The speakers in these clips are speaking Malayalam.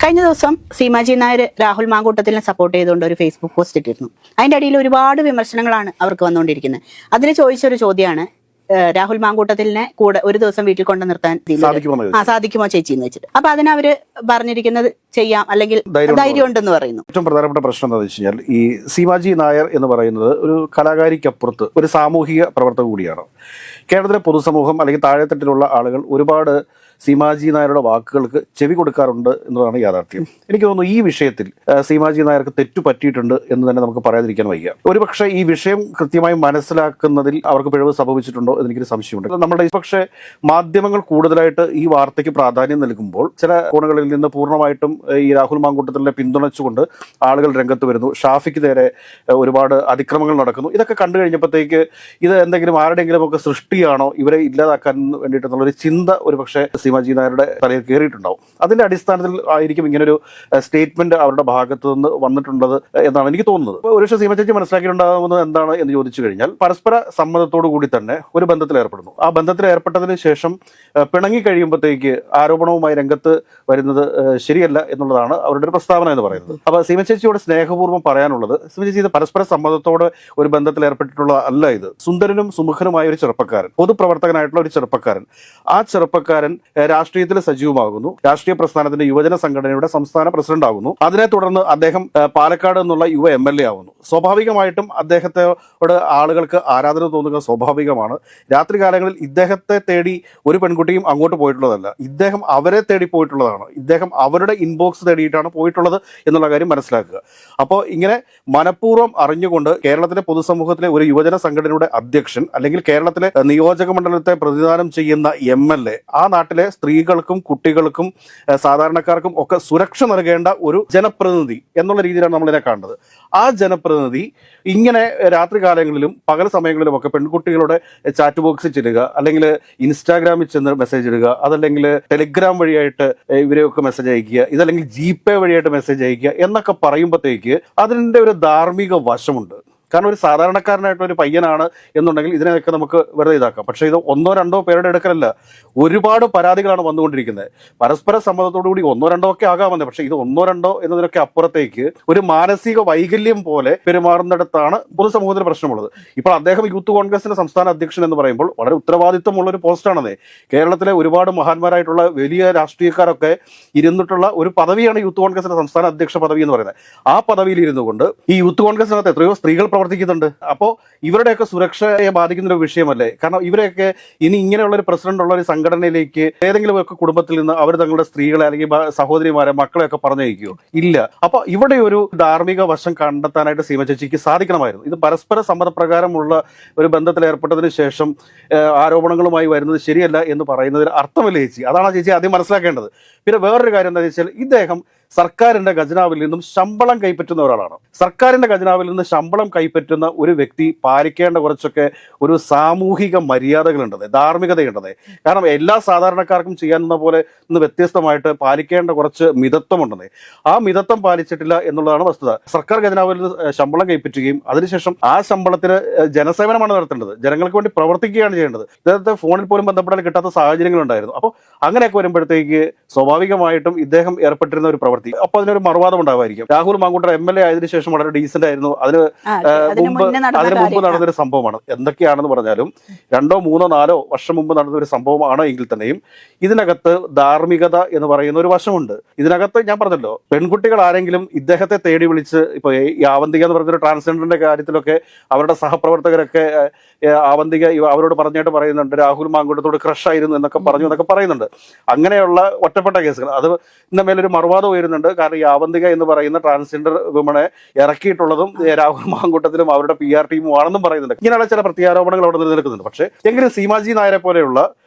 കഴിഞ്ഞ ദിവസം സീമാജി നായർ രാഹുൽ മാങ്കൂട്ടത്തിലിനെ സപ്പോർട്ട് ചെയ്തുകൊണ്ട് ഒരു ഫേസ്ബുക്ക് പോസ്റ്റ് ഇട്ടിരുന്നു. അതിന്റെ അടിയിൽ ഒരുപാട് വിമർശനങ്ങളാണ് അവർക്ക് വന്നുകൊണ്ടിരിക്കുന്നത്. അതിൽ ചോദിച്ചൊരു ചോദ്യമാണ്, രാഹുൽ മാങ്കൂട്ടത്തിലിനെ കൂടെ ഒരു ദിവസം വീട്ടിൽ കൊണ്ട് നിർത്താൻ സാധിക്കുമോ ചേച്ചി എന്ന് വെച്ചിട്ട്. അപ്പൊ അതിനവര് പറഞ്ഞിരിക്കുന്നത് ചെയ്യാം, അല്ലെങ്കിൽ ധൈര്യം ഉണ്ടെന്ന് പറയുന്നു. ഏറ്റവും പ്രധാനപ്പെട്ട പ്രശ്നം എന്താണെന്ന് വെച്ച് കഴിഞ്ഞാൽ, ഈ സീമാജി നായർ എന്ന് പറയുന്നത് ഒരു കലാകാരിക്കപ്പുറത്ത് ഒരു സാമൂഹിക പ്രവർത്തക കൂടിയാണ്. കേരളത്തിലെ പൊതുസമൂഹം അല്ലെങ്കിൽ താഴെത്തട്ടിലുള്ള ആളുകൾ ഒരുപാട് സീമാജി നായരുടെ വാക്കുകൾക്ക് ചെവി കൊടുക്കാറുണ്ട് എന്നതാണ് യാഥാർത്ഥ്യം. എനിക്ക് തോന്നുന്നു ഈ വിഷയത്തിൽ സീമാജി നായർക്ക് തെറ്റു പറ്റിയിട്ടുണ്ട് എന്ന് തന്നെ നമുക്ക് പറയാതിരിക്കാൻ വയ്യ. ഒരുപക്ഷെ ഈ വിഷയം കൃത്യമായി മനസ്സിലാക്കുന്നതിൽ അവർക്ക് പിഴവ് സംഭവിച്ചിട്ടുണ്ടോ എന്ന് എനിക്കൊരു സംശയമുണ്ട്. നമ്മുടെ പക്ഷേ മാധ്യമങ്ങൾ കൂടുതലായിട്ട് ഈ വാർത്തയ്ക്ക് പ്രാധാന്യം നൽകുമ്പോൾ ചില കോണുകളിൽ നിന്ന് പൂർണ്ണമായിട്ടും ഈ രാഹുൽ മാങ്കൂട്ടത്തിലിനെ പിന്തുണച്ചുകൊണ്ട് ആളുകൾ രംഗത്ത് വരുന്നു. ഷാഫിക്ക് നേരെ ഒരുപാട് അതിക്രമങ്ങൾ നടക്കുന്നു. ഇതൊക്കെ കണ്ടു കഴിഞ്ഞപ്പോഴത്തേക്ക് ഇത് എന്തെങ്കിലും ആരുടെയെങ്കിലും ഒക്കെ സൃഷ്ടിയാണോ, ഇവരെ ഇല്ലാതാക്കാൻ വേണ്ടിയിട്ടുള്ളൊരു ചിന്ത ഒരുപക്ഷെ സീമാജി നായരുടെ തലയിൽ കയറിയിട്ടുണ്ടാവും. അതിന്റെ അടിസ്ഥാനത്തിൽ ആയിരിക്കും ഇങ്ങനൊരു സ്റ്റേറ്റ്മെന്റ് അവരുടെ ഭാഗത്തു നിന്ന് വന്നിട്ടുള്ളത് എന്നാണ് എനിക്ക് തോന്നുന്നത്. ഒരുപക്ഷെ സീമ ചേച്ചി മനസ്സിലാക്കിയിട്ടുണ്ടാകുന്നത് എന്താണ് എന്ന് ചോദിച്ചു കഴിഞ്ഞാൽ, പരസ്പര സമ്മതത്തോടു കൂടി തന്നെ ഒരു ബന്ധത്തിൽ ഏർപ്പെടുന്നു. ആ ബന്ധത്തിൽ ഏർപ്പെട്ടതിന് ശേഷം പിണങ്ങി കഴിയുമ്പോഴത്തേക്ക് ആരോപണവുമായി രംഗത്ത് വരുന്നത് ശരിയല്ല എന്നുള്ളതാണ് അവരുടെ ഒരു പ്രസ്താവന എന്ന് പറയുന്നത്. അപ്പൊ സീമ ചേച്ചിയോട് സ്നേഹപൂർവ്വം പറയാനുള്ളത്, സീമ ചേച്ചി ഇത് പരസ്പര സമ്മതത്തോടെ ഒരു ബന്ധത്തിൽ ഏർപ്പെട്ടിട്ടുള്ള അല്ല. ഇത് സുന്ദരനും സുമുഖനുമായ ഒരു ചെറുപ്പക്കാരൻ, പൊതുപ്രവർത്തകനായിട്ടുള്ള ഒരു ചെറുപ്പക്കാരൻ. ആ ചെറുപ്പക്കാരൻ രാഷ്ട്രീയത്തിൽ സജീവമാകുന്നു. രാഷ്ട്രീയ പ്രസ്ഥാനത്തിന്റെ യുവജന സംഘടനയുടെ സംസ്ഥാന പ്രസിഡന്റ് ആകുന്നു. അതിനെ തുടർന്ന് അദ്ദേഹം പാലക്കാട് നിന്നുള്ള യുവ MLA ആകുന്നു. സ്വാഭാവികമായിട്ടും അദ്ദേഹത്തോട് ആളുകൾക്ക് ആരാധന തോന്നുക സ്വാഭാവികമാണ്. രാത്രികാലങ്ങളിൽ ഇദ്ദേഹത്തെ തേടി ഒരു പെൺകുട്ടിയും അങ്ങോട്ട് പോയിട്ടുള്ളതല്ല, ഇദ്ദേഹം അവരെ തേടി പോയിട്ടുള്ളതാണ്. ഇദ്ദേഹം അവരുടെ ഇൻബോക്സ് തേടിയിട്ടാണ് പോയിട്ടുള്ളത് എന്നുള്ള കാര്യം മനസ്സിലാക്കുക. അപ്പോൾ ഇങ്ങനെ മനഃപൂർവ്വം അറിഞ്ഞുകൊണ്ട് കേരളത്തിലെ പൊതുസമൂഹത്തിലെ ഒരു യുവജന സംഘടനയുടെ അധ്യക്ഷൻ, അല്ലെങ്കിൽ കേരളത്തിലെ നിയോജക മണ്ഡലത്തെ പ്രതിനിധാനം ചെയ്യുന്ന MLA, ആ നാട്ടിലെ സ്ത്രീകൾക്കും കുട്ടികൾക്കും സാധാരണക്കാർക്കും ഒക്കെ സുരക്ഷ നൽകേണ്ട ഒരു ജനപ്രതിനിധി എന്നുള്ള രീതിയിലാണ് നമ്മളിതിനെ കാണുന്നത്. ആ ജനപ്രതിനിധി ഇങ്ങനെ രാത്രികാലങ്ങളിലും പകൽ സമയങ്ങളിലും ഒക്കെ പെൺകുട്ടികളുടെ ചാറ്റ് ബോക്സിൽ ചെല്ലുക, അല്ലെങ്കിൽ ഇൻസ്റ്റാഗ്രാമിൽ ചെന്ന് മെസ്സേജ് ഇടുക, അതല്ലെങ്കിൽ ടെലിഗ്രാം വഴിയായിട്ട് ഇവരെയൊക്കെ മെസ്സേജ് അയക്കുക, ഇതല്ലെങ്കിൽ GPay വഴിയായിട്ട് മെസ്സേജ് അയക്കുക എന്നൊക്കെ പറയുമ്പോഴത്തേക്ക് അതിൻ്റെ ഒരു ധാർമ്മിക വശമുണ്ട്. കാരണം ഒരു സാധാരണക്കാരനായിട്ടുള്ള ഒരു പയ്യനാണ് എന്നുണ്ടെങ്കിൽ ഇതിനെയൊക്കെ നമുക്ക് വെറുതെ ഇതാക്കാം. പക്ഷേ ഇത് ഒന്നോ രണ്ടോ പേരുടെ എടുക്കലല്ല, ഒരുപാട് പരാതികളാണ് വന്നുകൊണ്ടിരിക്കുന്നത്. പരസ്പര സമ്മതത്തോടുകൂടി ഒന്നോ രണ്ടോ ഒക്കെ ആകാമെന്ന്, പക്ഷേ ഇത് ഒന്നോ രണ്ടോ എന്നതിനൊക്കെ അപ്പുറത്തേക്ക് ഒരു മാനസിക വൈകല്യം പോലെ പെരുമാറുന്നിടത്താണ് പൊതുസമൂഹത്തിന് പ്രശ്നമുള്ളത്. ഇപ്പോൾ അദ്ദേഹം യൂത്ത് കോൺഗ്രസിന്റെ സംസ്ഥാന അധ്യക്ഷൻ എന്ന് പറയുമ്പോൾ വളരെ ഉത്തരവാദിത്വമുള്ള ഒരു പോസ്റ്റാണെന്നേ. കേരളത്തിലെ ഒരുപാട് മഹാന്മാരായിട്ടുള്ള വലിയ രാഷ്ട്രീയക്കാരൊക്കെ ഇരുന്നിട്ടുള്ള ഒരു പദവിയാണ് യൂത്ത് കോൺഗ്രസിന്റെ സംസ്ഥാന അധ്യക്ഷ പദവി എന്ന് പറയുന്നത്. ആ പദവിയിൽ ഇരുന്നു കൊണ്ട് ഈ യൂത്ത് കോൺഗ്രസിനകത്ത് എത്രയോ സ്ത്രീകൾ പ്രവർത്തിക്കുന്നുണ്ട്. അപ്പോൾ ഇവരുടെയൊക്കെ സുരക്ഷയെ ബാധിക്കുന്ന ഒരു വിഷയമല്ലേ? കാരണം ഇവരെയൊക്കെ ഇനി ഇങ്ങനെയുള്ള ഒരു പ്രസിഡന്റ് ഉള്ള ഒരു സംഘടനയിലേക്ക് ഏതെങ്കിലും ഒക്കെ കുടുംബത്തിൽ നിന്ന് അവർ തങ്ങളുടെ സ്ത്രീകളെ അല്ലെങ്കിൽ സഹോദരിമാരെ മക്കളെയൊക്കെ പറഞ്ഞയക്കുകയോ? ഇല്ല. അപ്പൊ ഇവിടെ ഒരു ധാർമ്മിക വശം കണ്ടെത്താനായിട്ട് സീമ ചേച്ചിക്ക് സാധിക്കണമായിരുന്നു. ഇത് പരസ്പര സമ്മതപ്രകാരമുള്ള ഒരു ബന്ധത്തിൽ ഏർപ്പെട്ടതിന് ശേഷം ആരോപണങ്ങളുമായി വരുന്നത് ശരിയല്ല എന്ന് പറയുന്നതിൽ അർത്ഥമില്ല ചേച്ചി. അതാണ് ചേച്ചി ആദ്യം മനസ്സിലാക്കേണ്ടത്. പിന്നെ വേറൊരു കാര്യം എന്താണെന്ന് വെച്ചാൽ, ഇദ്ദേഹം സർക്കാരിന്റെ ഖജനാവിൽ നിന്നും ശമ്പളം കൈപ്പറ്റുന്ന ഒരാളാണ്. സർക്കാരിന്റെ ഖജനാവിൽ നിന്ന് ശമ്പളം കൈപ്പറ്റുന്ന ഒരു വ്യക്തി പാലിക്കേണ്ട കുറച്ചൊക്കെ ഒരു സാമൂഹിക മര്യാദകളുണ്ടെന്നേ, ധാർമ്മികതയുണ്ടെന്നേ. കാരണം എല്ലാ സാധാരണക്കാർക്കും ചെയ്യാവുന്ന പോലെ നിന്ന് വ്യത്യസ്തമായിട്ട് പാലിക്കേണ്ട കുറച്ച് മിതത്വമുണ്ടെന്നേ. ആ മിതത്വം പാലിച്ചിട്ടില്ല എന്നുള്ളതാണ് വസ്തുത. സർക്കാർ ഖജനാവിൽ നിന്ന് ശമ്പളം കൈപ്പറ്റുകയും അതിനുശേഷം ആ ശമ്പളത്തിന് ജനസേവനമാണ് നടത്തേണ്ടത്, ജനങ്ങൾക്ക് വേണ്ടി പ്രവർത്തിക്കുകയാണ് ചെയ്യേണ്ടത്. ഇദ്ദേഹത്തെ ഫോണിൽ പോലും ബന്ധപ്പെടാൻ കിട്ടാത്ത സാഹചര്യങ്ങളുണ്ടായിരുന്നു. അപ്പോൾ അങ്ങനെയൊക്കെ വരുമ്പോഴത്തേക്ക് സ്വാഭാവികമായിട്ടും ഇദ്ദേഹം ഏർപ്പെട്ടിരുന്ന ഒരു പ്രവർത്തി, അപ്പൊ അതിനൊരു മറുവാദം ഉണ്ടാവായിരിക്കും. രാഹുൽ മാങ്കൂട്ടർ MLA ആയതിനു ശേഷം വളരെ ഡീസന്റ് ആയിരുന്നു. അതിന് മുമ്പ് നടന്നൊരു സംഭവമാണ്. എന്തൊക്കെയാണെന്ന് പറഞ്ഞാലും 2, 3, 4 വർഷം മുമ്പ് നടന്ന ഒരു സംഭവമാണ് എങ്കിൽ തന്നെയും ഇതിനകത്ത് ധാർമ്മികത എന്ന് പറയുന്ന ഒരു വശമുണ്ട്. ഇതിനകത്ത് ഞാൻ പറഞ്ഞല്ലോ, പെൺകുട്ടികൾ ആരെങ്കിലും ഇദ്ദേഹത്തെ തേടി വിളിച്ച്, ഇപ്പൊ ഈ ആവന്തിക എന്ന് പറഞ്ഞൊരു ട്രാൻസ്ജെൻഡറിന്റെ കാര്യത്തിലൊക്കെ അവരുടെ സഹപ്രവർത്തകരൊക്കെ ആവന്തിക അവരോട് പറഞ്ഞിട്ട് പറയുന്നുണ്ട്, രാഹുൽ മാങ്കൂട്ടത്തോട് ക്രഷ് ആയിരുന്നു എന്നൊക്കെ പറയുന്നുണ്ട്. അങ്ങനെയുള്ള ഒറ്റപ്പെട്ട കേസുകൾ, അത് ഇന്ന മേലൊരു മറുവാദം ഉയരുന്നുണ്ട്. കാരണം ഈ ആവന്തിക എന്ന് പറയുന്ന ട്രാൻസ്ജെൻഡർ വിമണെ ഇറക്കിയിട്ടുള്ളതും രാഹുൽ മാങ്കൂട്ടത്തിലും അവരുടെ PR ടീമും ആണെന്നും പറയുന്നുണ്ട്. ഇങ്ങനെയുള്ള ചില പ്രത്യാരോപണങ്ങൾ അവിടെ നിലനിൽക്കുന്നുണ്ട്. പക്ഷേ എങ്കിലും സീമാജി നായരെ പോലെയുള്ള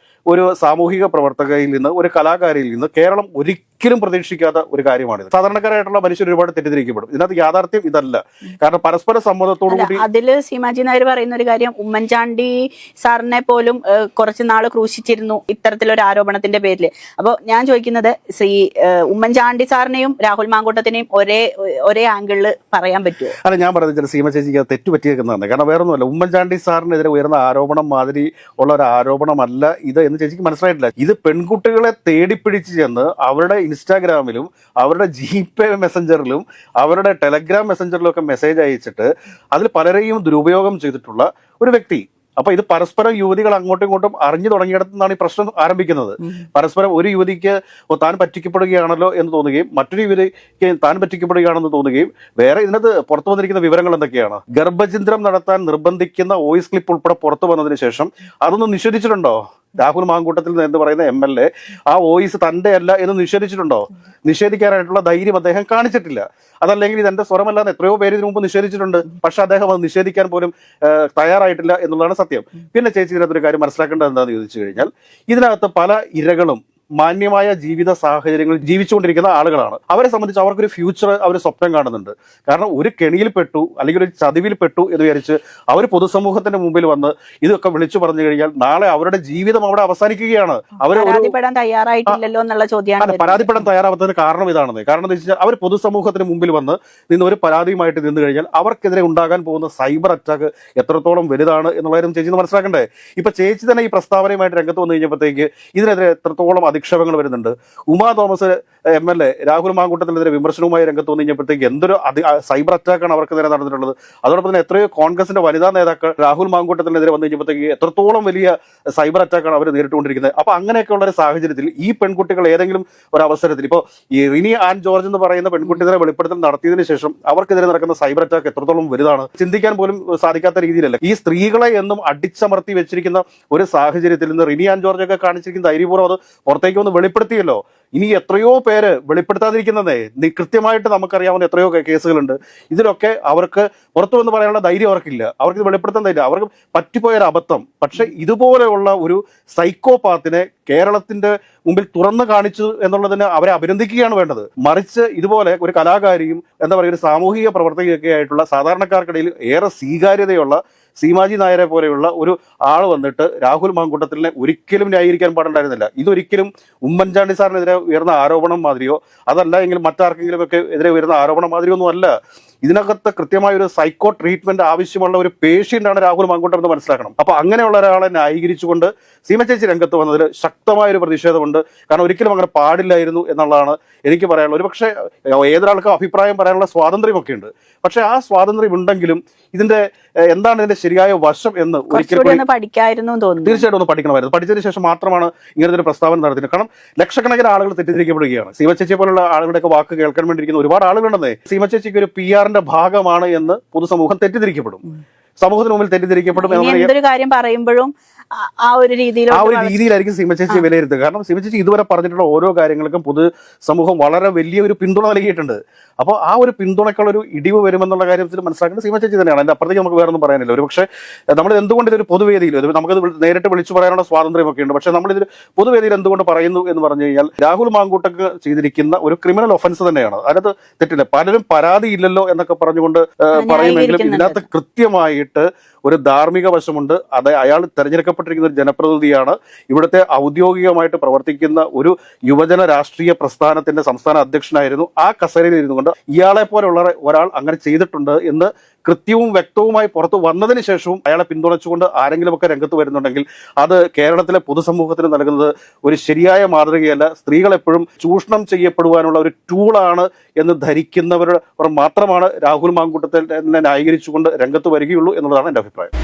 ഒരു സാമൂഹിക പ്രവർത്തകയിൽ നിന്ന്, ഒരു കലാകാരിയിൽ നിന്ന് കേരളം ഒരിക്കലും പ്രതീക്ഷിക്കാത്ത ഒരു കാര്യമാണിത്. സാധാരണക്കാരായിട്ടുള്ള മനുഷ്യർ ഒരുപാട് തെറ്റിദ്ധരിക്കപ്പെടും. ഇതിനകത്ത് യാഥാർത്ഥ്യം ഇതല്ല. കാരണം പരസ്പര സമ്മതത്തോടു കൂടി അതില് സീമാജി നായർ പറയുന്ന ഒരു കാര്യം, ഉമ്മൻചാണ്ടി സാറിനെ പോലും കുറച്ച് നാള് ക്രൂശിച്ചിരുന്നു ഇത്തരത്തിലൊരു ആരോപണത്തിന്റെ പേരിൽ. അപ്പൊ ഞാൻ ചോദിക്കുന്നത്, ഉമ്മൻചാണ്ടി സാറിനെയും രാഹുൽ മാങ്കൂട്ടത്തിനെയും ഒരേ ആംഗിളിൽ പറയാൻ പറ്റുമോ? അല്ല, ഞാൻ പറയുന്നത് സീമ ചേച്ചിക്ക് അത് തെറ്റുപറ്റിയേക്കുന്നതാണ്. കാരണം വേറെ ഒന്നുമല്ല, ഉമ്മൻചാണ്ടി സാറിനെതിരെ ഉയർന്ന ആരോപണം മാതിരി ഉള്ള ഒരു ആരോപണമല്ല ഇത് എന്ന് ചേച്ചിക്ക് മനസ്സിലായിട്ടില്ല. ഇത് പെൺകുട്ടികളെ തേടിപ്പിടിച്ച് ചെന്ന് അവരുടെ ഇൻസ്റ്റാഗ്രാമിലും അവരുടെ ജിപേ മെസ്സഞ്ചറിലും അവരുടെ ടെലഗ്രാം മെസ്സഞ്ചറിലും ഒക്കെ മെസ്സേജ് അയച്ചിട്ട് അതിൽ പലരെയും ദുരുപയോഗം ചെയ്തിട്ടുള്ള ഒരു വ്യക്തി. അപ്പൊ ഇത് പരസ്പരം യുവതികൾ അങ്ങോട്ടും ഇങ്ങോട്ടും അറിഞ്ഞു തുടങ്ങിയിടത്തുനിന്നാണ് ഈ പ്രശ്നം ആരംഭിക്കുന്നത്. പരസ്പരം ഒരു യുവതിക്ക് താൻ പറ്റിക്കപ്പെടുകയാണല്ലോ എന്ന് തോന്നുകയും മറ്റൊരു യുവതിക്ക് താൻ പറ്റിക്കപ്പെടുകയാണെന്ന് തോന്നുകയും വേറെ ഇതിനകത്ത് പുറത്തു വന്നിരിക്കുന്ന വിവരങ്ങൾ എന്തൊക്കെയാണ്? ഗർഭഛിദ്രം നടത്താൻ നിർബന്ധിക്കുന്ന വോയിസ് ക്ലിപ്പ് ഉൾപ്പെടെ പുറത്തു വന്നതിന് ശേഷം അതൊന്നും നിഷേധിച്ചിട്ടുണ്ടോ? രാഹുൽ മാങ്കൂട്ടത്തിൽ എന്ന് പറയുന്ന MLA ആ വോയിസ് തന്റെ അല്ല എന്ന് നിഷേധിച്ചിട്ടുണ്ടോ? നിഷേധിക്കാനായിട്ടുള്ള ധൈര്യം അദ്ദേഹം കാണിച്ചിട്ടില്ല. അതല്ലെങ്കിൽ ഇതെന്റെ സ്വരമല്ലാന്ന് എത്രയോ പേര് ഇതിനു മുമ്പ് നിഷേധിച്ചിട്ടുണ്ട്. പക്ഷെ അദ്ദേഹം അത് നിഷേധിക്കാൻ പോലും തയ്യാറായിട്ടില്ല എന്നുള്ളതാണ് സത്യം. പിന്നെ ചേച്ചി ഇതിനകത്തൊരു കാര്യം മനസ്സിലാക്കേണ്ടത് എന്താണെന്ന് ചോദിച്ചു കഴിഞ്ഞാൽ, ഇതിനകത്ത് പല ഇരകളും മാന്യമായ ജീവിത സാഹചര്യങ്ങളിൽ ജീവിച്ചുകൊണ്ടിരിക്കുന്ന ആളുകളാണ്. അവരെ സംബന്ധിച്ച് അവർക്കൊരു ഫ്യൂച്ചർ അവർ സ്വപ്നം കാണുന്നുണ്ട്. കാരണം ഒരു കെണിയിൽപ്പെട്ടു അല്ലെങ്കിൽ ഒരു ചതിവിൽപ്പെട്ടു എന്ന് വിചാരിച്ച് അവർ പൊതുസമൂഹത്തിന്റെ മുമ്പിൽ വന്ന് ഇതൊക്കെ വിളിച്ചു പറഞ്ഞു കഴിഞ്ഞാൽ നാളെ അവരുടെ ജീവിതം അവിടെ അവസാനിക്കുകയാണ്. അവർ പരാതിപ്പെടാൻ തയ്യാറായിട്ടില്ലല്ലോ എന്നുള്ള ചോദ്യമാണ്. പരാതിപ്പെടാൻ തയ്യാറാവാത്തതിന് കാരണം ഇതാണെന്ന്. കാരണം എന്താ വെച്ചാൽ അവർ പൊതുസമൂഹത്തിന് മുമ്പിൽ വന്ന് നിന്ന് ഒരു പരാതിയുമായിട്ട് നിന്ന് കഴിഞ്ഞാൽ അവർക്കെതിരെ ഉണ്ടാകാൻ പോകുന്ന സൈബർ അറ്റാക്ക് എത്രത്തോളം വലുതാണ് എന്നുള്ള കാര്യം ചേച്ചി മനസ്സിലാക്കണ്ടേ? ഇപ്പൊ ചേച്ചി തന്നെ ഈ പ്രസ്താവനയുമായിട്ട് രംഗത്ത് വന്നു കഴിഞ്ഞപ്പോഴത്തേക്ക് ഇതിനെതിരെ എത്രത്തോളം അധിക്ഷേപങ്ങൾ വരുന്നുണ്ട്. ഉമാ തോമസ് MLA രാഹുൽ മാങ്കൂട്ടത്തിനെതിരെ വിമർശനവുമായി രംഗത്ത് വന്നു കഴിഞ്ഞപ്പോഴത്തേക്ക് എന്തൊരു സൈബർ അറ്റാക്കാണ് അവർക്കെതിരെ നടന്നിട്ടുള്ളത്. അതോടൊപ്പം തന്നെ എത്രയോ കോൺഗ്രസിന്റെ വനിതാ നേതാക്കൾ രാഹുൽ മാങ്കൂട്ടത്തിനെതിരെ വന്നു കഴിഞ്ഞപ്പോഴത്തേക്ക് എത്രത്തോളം വലിയ സൈബർ അറ്റാക്കാണ് അവർ നേരിട്ടുകൊണ്ടിരിക്കുന്നത്. അപ്പൊ അങ്ങനെയൊക്കെയുള്ള ഒരു സാഹചര്യത്തിൽ ഈ പെൺകുട്ടികൾ ഏതെങ്കിലും ഒരു അവസരത്തിൽ ഇപ്പോൾ ഈ റിനി ആൻ ജോർജ് എന്ന് പറയുന്ന പെൺകുട്ടികളെ വെളിപ്പെടുത്തൽ നടത്തിയതിനു ശേഷം അവർക്കെതിരെ നടക്കുന്ന സൈബർ അറ്റാക്ക് എത്രത്തോളം വലുതാണ് ചിന്തിക്കാൻ പോലും സാധിക്കാത്ത രീതിയിലല്ല. ഈ സ്ത്രീകളെ എന്നും അടിച്ചമർത്തി വെച്ചിരിക്കുന്ന ഒരു സാഹചര്യത്തിൽ നിന്ന് റിനി ആൻ ജോർജ് ഒക്കെ കാണിച്ചിരിക്കുന്ന ധൈര്യപൂർവ്വം അത് പുറത്തേക്ക് ഒന്ന് വെളിപ്പെടുത്തിയല്ലോ. ഇനി എത്രയോ പേര് വെളിപ്പെടുത്താതിരിക്കുന്നതേ കൃത്യമായിട്ട് നമുക്കറിയാവുന്ന എത്രയോ കേസുകളുണ്ട്. ഇതിലൊക്കെ അവർക്ക് പുറത്തു വന്ന് പറയാനുള്ള ധൈര്യം അവർക്കില്ല. അവർക്ക് ഇത് വെളിപ്പെടുത്താൻ ധൈര്യം, അവർക്ക് പറ്റിപ്പോയൊരു അബദ്ധം. പക്ഷെ ഇതുപോലെയുള്ള ഒരു സൈക്കോപാത്തിനെ കേരളത്തിന്റെ മുമ്പിൽ തുറന്നു കാണിച്ചു എന്നുള്ളതിന് അവരെ അഭിനന്ദിക്കുകയാണ് വേണ്ടത്. മറിച്ച് ഇതുപോലെ ഒരു കലാകാരിയും എന്താ പറയുക ഒരു സാമൂഹിക പ്രവർത്തകയൊക്കെ ആയിട്ടുള്ള സാധാരണക്കാർക്കിടയിൽ ഏറെ സ്വീകാര്യതയുള്ള സീമാജി നായരെ പോലെയുള്ള ഒരു ആൾ വന്നിട്ട് രാഹുൽ മാങ്കൂട്ടത്തിലിനെ ഒരിക്കലും ന്യായീകരിക്കാൻ പാടുണ്ടായിരുന്നില്ല. ഇതൊരിക്കലും ഉമ്മൻചാണ്ടി സാറിനെതിരെ ഉയർന്ന ആരോപണം മാതിരിയോ അതല്ല എങ്കിൽ മറ്റാർക്കെങ്കിലും ഒക്കെ എതിരെ ഉയർന്ന ആരോപണം മാതിരിയോ ഒന്നും അല്ല. ഇതിനകത്ത് കൃത്യമായ ഒരു സൈക്കോ ട്രീറ്റ്മെന്റ് ആവശ്യമുള്ള ഒരു പേഷ്യന്റ് ആണ് രാഹുൽ മാങ്കൂട്ടം എന്ന് മനസ്സിലാക്കണം. അപ്പൊ അങ്ങനെയുള്ള ഒരാളെ ന്യായീകരിച്ചുകൊണ്ട് സീമ ചേച്ചി രംഗത്ത് വന്നതിൽ ശക്തമായ ഒരു പ്രതിഷേധമുണ്ട്. കാരണം ഒരിക്കലും അങ്ങനെ പാടില്ലായിരുന്നു എന്നുള്ളതാണ് എനിക്ക് പറയാനുള്ളത്. ഒരു പക്ഷേ ഏതൊരാൾക്കും അഭിപ്രായം പറയാനുള്ള സ്വാതന്ത്ര്യമൊക്കെ ഉണ്ട്. പക്ഷെ ആ സ്വാതന്ത്ര്യം ഉണ്ടെങ്കിലും ഇതിന്റെ എന്താണ് ഇതിന്റെ ശരിയായ വശം എന്ന് ഒരിക്കലും പഠിക്കായിരുന്നു തോന്നുന്നു. തീർച്ചയായിട്ടും ഒന്ന് പഠിക്കണമായിരുന്നു. പഠിച്ചതിന് ശേഷം മാത്രമാണ് ഇങ്ങനത്തെ ഒരു പ്രസ്താവന നടത്തിയത്. കാരണം ലക്ഷക്കണക്കിന് ആളുകൾ തെറ്റിദ്ധരിക്കപ്പെടുകയാണ്. സീമ ചേച്ചിയെ പോലുള്ള ആളുകളുടെയൊക്കെ വാക്ക് കേൾക്കാൻ വേണ്ടിയിരിക്കുന്ന ഒരുപാട് ആളുകളുണ്ടെന്നേ. സീമ ചേച്ചിക്ക് ഒരു PR-ന്റെ ഭാഗമാണ് എന്ന് പൊതുസമൂഹം തെറ്റിദ്ധരിക്കപ്പെടും, സമൂഹത്തിന് മുമ്പിൽ തെറ്റിദ്ധരിക്കപ്പെടും. എന്തൊരു കാര്യം പറയുമ്പോഴും ആ ഒരു രീതിയിലായിരിക്കും സീമ ചേച്ചി വിലയിരുത്തുക. കാരണം സീമ ചേച്ചി ഇതുവരെ പറഞ്ഞിട്ടുള്ള ഓരോ കാര്യങ്ങൾക്കും പൊതുസമൂഹം വളരെ വലിയ ഒരു പിന്തുണ നൽകിയിട്ടുണ്ട്. അപ്പോൾ ആ ഒരു പിന്തുണക്കുള്ള ഒരു ഇടിവ് വരുമെന്നുള്ള കാര്യത്തിൽ മനസ്സിലാക്കേണ്ടത് സീമ ചേച്ചി തന്നെയാണ്. അതിന്റെ അപ്പുറത്തേക്ക് നമുക്ക് വേറൊന്നും പറയാനില്ല. ഒരു പക്ഷേ നമ്മൾ എന്തുകൊണ്ട് ഇതൊരു പൊതുവേദിയിൽ നമുക്കത് നേരിട്ട് വിളിച്ചു പറയാനുള്ള സ്വാതന്ത്ര്യമൊക്കെ ഉണ്ട്. പക്ഷേ നമ്മളിതിൽ പൊതുവേദിയിൽ എന്തുകൊണ്ട് പറയുന്നു എന്ന് പറഞ്ഞു കഴിഞ്ഞാൽ രാഹുൽ മാങ്കൂട്ടക്ക് ചെയ്തിരിക്കുന്ന ഒരു ക്രിമിനൽ ഒഫൻസ് തന്നെയാണ്. അതിനകത്ത് തെറ്റില്ല. പലരും പരാതിയില്ലല്ലോ എന്നൊക്കെ പറഞ്ഞുകൊണ്ട് പറയുമെങ്കിലും ഇതിനകത്ത് കൃത്യമായിട്ട് ഒരു ധാർമ്മിക വശമുണ്ട്. അത് അയാൾ തെരഞ്ഞെടുക്കപ്പെട്ടിരിക്കുന്ന ഒരു ജനപ്രതിനിധിയാണ്. ഇവിടുത്തെ ഔദ്യോഗികമായിട്ട് പ്രവർത്തിക്കുന്ന ഒരു യുവജന രാഷ്ട്രീയ പ്രസ്ഥാനത്തിന്റെ സംസ്ഥാന അധ്യക്ഷനായിരുന്നു. ആ കസേരയിൽ ഇരുന്നു കൊണ്ട് ഇയാളെ പോലെയുള്ള ഒരാൾ അങ്ങനെ ചെയ്തിട്ടുണ്ട് എന്ന് കൃത്യവും വ്യക്തവുമായി പുറത്തു വന്നതിന് ശേഷവും അയാളെ പിന്തുണച്ചുകൊണ്ട് ആരെങ്കിലുമൊക്കെ രംഗത്ത് വരുന്നുണ്ടെങ്കിൽ അത് കേരളത്തിലെ പൊതുസമൂഹത്തിന് നൽകുന്നത് ഒരു ശരിയായ മാതൃകയല്ല. സ്ത്രീകൾ എപ്പോഴും ചൂഷണം ചെയ്യപ്പെടുവാനുള്ള ഒരു ടൂളാണ് എന്ന് ധരിക്കുന്നവർ മാത്രമാണ് രാഹുൽ മാങ്കൂട്ടത്തെ ന്യായീകരിച്ചുകൊണ്ട് രംഗത്ത് വരികയുള്ളൂ എന്നുള്ളതാണ് എൻ്റെ അഭിപ്രായം.